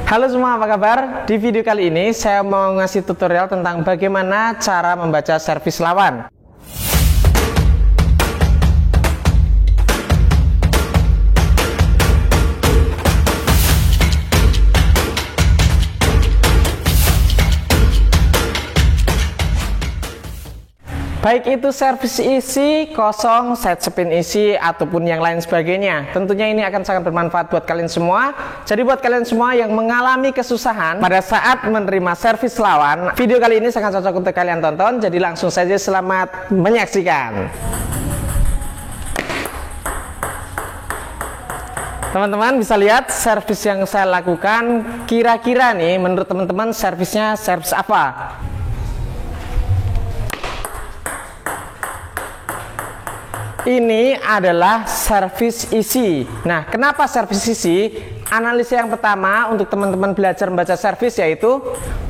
Halo semua, apa kabar? Di video kali ini saya mau ngasih tutorial tentang bagaimana cara membaca servis lawan. Baik itu servis isi, kosong, set spin isi, ataupun yang lain sebagainya. Tentunya ini akan sangat bermanfaat buat kalian semua. Jadi buat kalian semua yang mengalami kesusahan pada saat menerima servis lawan, video kali ini sangat cocok untuk kalian tonton. Jadi langsung saja selamat menyaksikan. Teman-teman bisa lihat servis yang saya lakukan. Kira-kira nih menurut teman-teman servisnya servis apa? Ini adalah servis isi. Nah, kenapa servis isi? Analisa yang pertama untuk teman-teman belajar membaca servis yaitu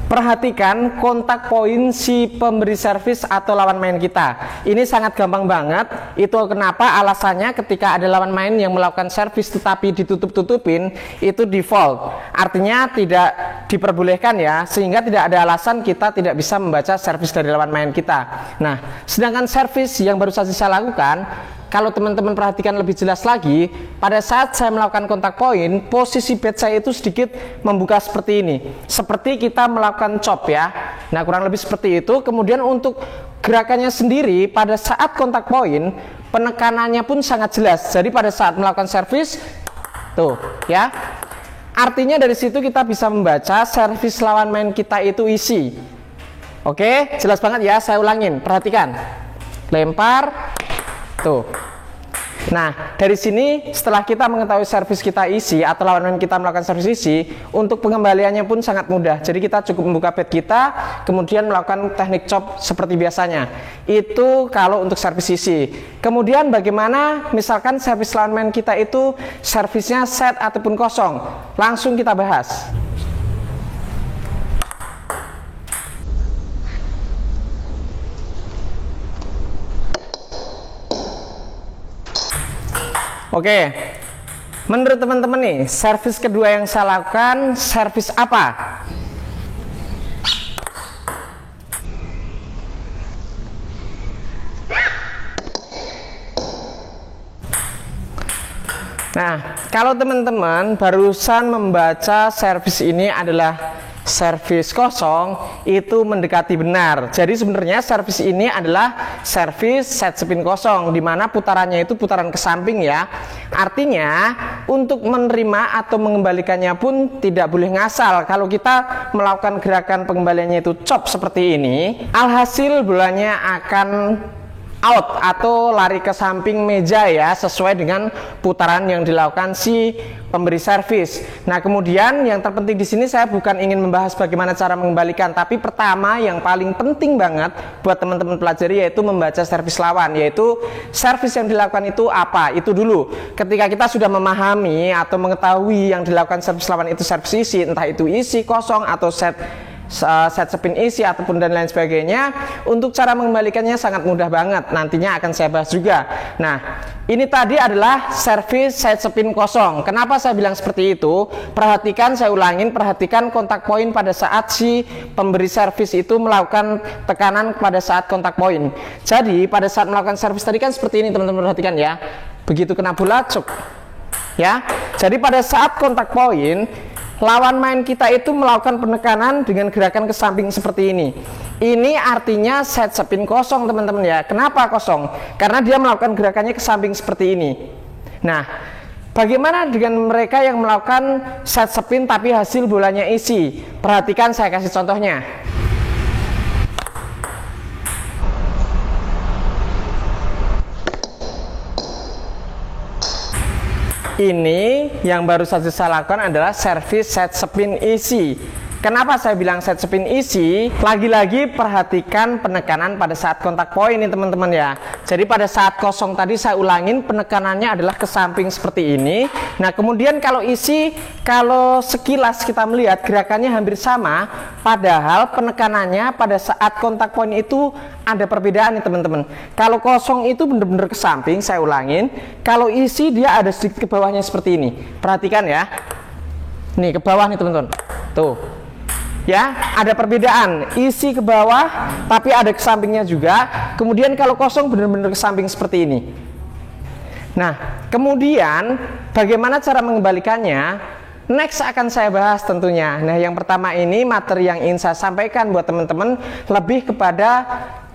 perhatikan kontak poin si pemberi servis atau lawan main kita. Ini sangat gampang banget. Itu kenapa alasannya ketika ada lawan main yang melakukan servis tetapi ditutup-tutupin, itu default. Artinya tidak diperbolehkan ya, sehingga tidak ada alasan kita tidak bisa membaca servis dari lawan main kita. Nah, sedangkan servis yang baru saja saya lakukan, kalau teman-teman perhatikan lebih jelas lagi, pada saat saya melakukan kontak poin, posisi bed saya itu sedikit membuka seperti ini. Seperti kita melakukan chop ya. Nah, kurang lebih seperti itu. Kemudian untuk gerakannya sendiri, pada saat kontak poin, penekanannya pun sangat jelas. Jadi pada saat melakukan servis, tuh ya. Artinya dari situ kita bisa membaca servis lawan main kita itu isi. Oke, jelas banget ya, saya ulangin. Perhatikan. Lempar. Tuh. Nah, dari sini setelah kita mengetahui servis kita isi atau lawan main kita melakukan servis isi, untuk pengembaliannya pun sangat mudah. Jadi kita cukup membuka pad kita, kemudian melakukan teknik chop seperti biasanya. Itu kalau untuk servis isi. Kemudian bagaimana misalkan servis lawan main kita itu servisnya set ataupun kosong? Langsung kita bahas. Oke, menurut teman-teman nih, servis kedua yang saya lakukan, servis apa? Nah, kalau teman-teman barusan membaca servis ini adalah servis kosong, itu mendekati benar. Jadi sebenarnya servis ini adalah servis set spin kosong, di mana putarannya itu putaran ke samping ya. Artinya untuk menerima atau mengembalikannya pun tidak boleh ngasal. Kalau kita melakukan gerakan pengembaliannya itu chop seperti ini, alhasil bolanya akan out atau lari ke samping meja ya, sesuai dengan putaran yang dilakukan si pemberi servis. Nah, kemudian yang terpenting di sini saya bukan ingin membahas bagaimana cara mengembalikan, tapi pertama yang paling penting banget buat teman-teman pelajari yaitu membaca servis lawan, yaitu servis yang dilakukan itu apa? Itu dulu. Ketika kita sudah memahami atau mengetahui yang dilakukan servis lawan itu servis isi, entah itu isi kosong atau set spin isi ataupun dan lain sebagainya, untuk cara mengembalikannya sangat mudah banget, nantinya akan saya bahas juga. Nah, ini tadi adalah servis set spin kosong. Kenapa saya bilang seperti itu? Perhatikan, saya ulangin, perhatikan kontak poin pada saat si pemberi servis itu melakukan tekanan pada saat kontak poin. Jadi pada saat melakukan servis tadi kan seperti ini, teman-teman perhatikan ya. Begitu kena bola, cuk ya. Jadi pada saat kontak poin, lawan main kita itu melakukan penekanan dengan gerakan ke samping seperti ini. Ini artinya set spin kosong, teman-teman ya. Kenapa kosong? Karena dia melakukan gerakannya ke samping seperti ini. Nah, bagaimana dengan mereka yang melakukan set spin tapi hasil bolanya isi? Perhatikan, saya kasih contohnya. Ini yang baru saja saya lakukan adalah servis set spin isi. Kenapa saya bilang set spin isi? Lagi-lagi perhatikan penekanan pada saat kontak poin ini teman-teman ya. Jadi pada saat kosong tadi saya ulangin, penekanannya adalah ke samping seperti ini. Nah kemudian kalau isi, kalau sekilas kita melihat gerakannya hampir sama, padahal penekanannya pada saat kontak poin itu ada perbedaan nih teman-teman. Kalau kosong itu benar-benar ke samping, saya ulangin. Kalau isi dia ada sedikit ke bawahnya seperti ini. Perhatikan ya. Nih ke bawah nih teman-teman. Tuh. Ya, ada perbedaan, isi ke bawah tapi ada ke sampingnya juga. Kemudian kalau kosong benar-benar ke samping seperti ini. Nah, kemudian bagaimana cara mengembalikannya? Next akan saya bahas tentunya. Nah, yang pertama ini materi yang ingin saya sampaikan buat teman-teman lebih kepada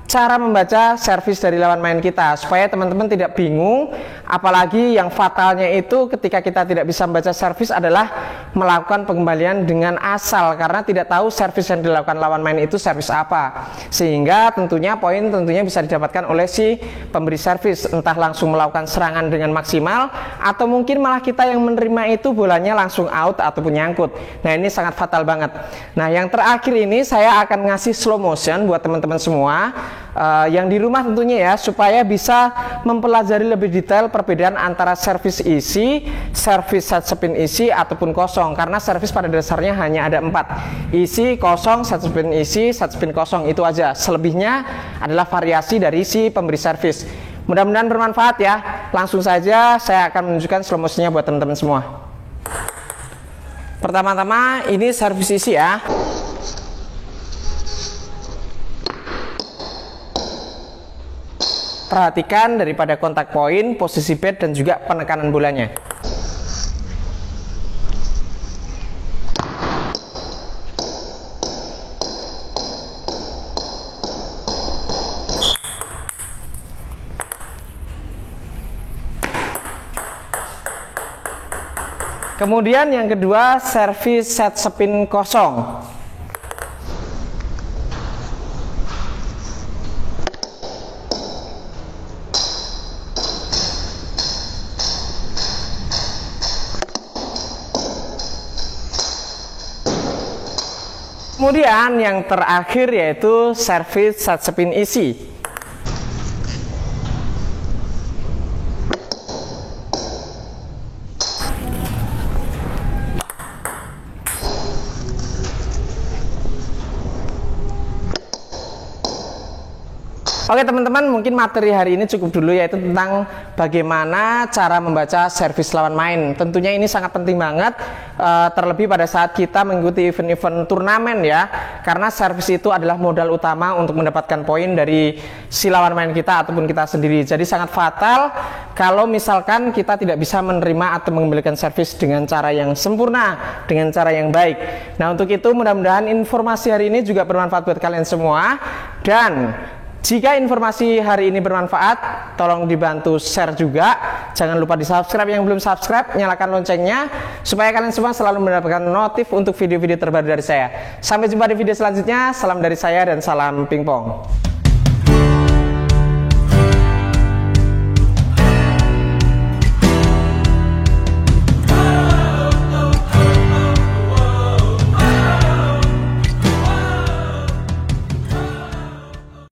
cara membaca servis dari lawan main kita, supaya teman-teman tidak bingung. Apalagi yang fatalnya itu ketika kita tidak bisa membaca servis adalah melakukan pengembalian dengan asal, karena tidak tahu servis yang dilakukan lawan main itu servis apa, sehingga tentunya poin tentunya bisa didapatkan oleh si pemberi servis, entah langsung melakukan serangan dengan maksimal atau mungkin malah kita yang menerima itu bolanya langsung out ataupun nyangkut. Nah, ini sangat fatal banget. Nah, yang terakhir ini saya akan ngasih slow motion buat teman-teman semua yang di rumah tentunya ya, supaya bisa mempelajari lebih detail perbedaan antara servis isi, servis set spin isi ataupun kosong, karena servis pada dasarnya hanya ada 4, isi, kosong, set spin isi, set spin kosong, itu aja. Selebihnya adalah variasi dari si pemberi servis. Mudah-mudahan bermanfaat ya. Langsung saja saya akan menunjukkan slow motionnya buat teman-teman semua. Pertama-tama ini servis isi ya. Perhatikan daripada kontak poin, posisi bed, dan juga penekanan bolanya. Kemudian yang kedua, servis set spin kosong. Kemudian yang terakhir yaitu servis set spin isi. Oke teman-teman, mungkin materi hari ini cukup dulu, yaitu tentang bagaimana cara membaca servis lawan main. Tentunya ini sangat penting banget, terlebih pada saat kita mengikuti event-event turnamen ya, karena servis itu adalah modal utama untuk mendapatkan poin dari si lawan main kita ataupun kita sendiri. Jadi sangat fatal kalau misalkan kita tidak bisa menerima atau mengembalikan servis dengan cara yang sempurna, dengan cara yang baik. Nah, untuk itu mudah-mudahan informasi hari ini juga bermanfaat buat kalian semua. Dan jika informasi hari ini bermanfaat, tolong dibantu share juga. Jangan lupa di subscribe yang belum subscribe, nyalakan loncengnya supaya kalian semua selalu mendapatkan notif untuk video-video terbaru dari saya. Sampai jumpa di video selanjutnya. Salam dari saya dan salam pingpong.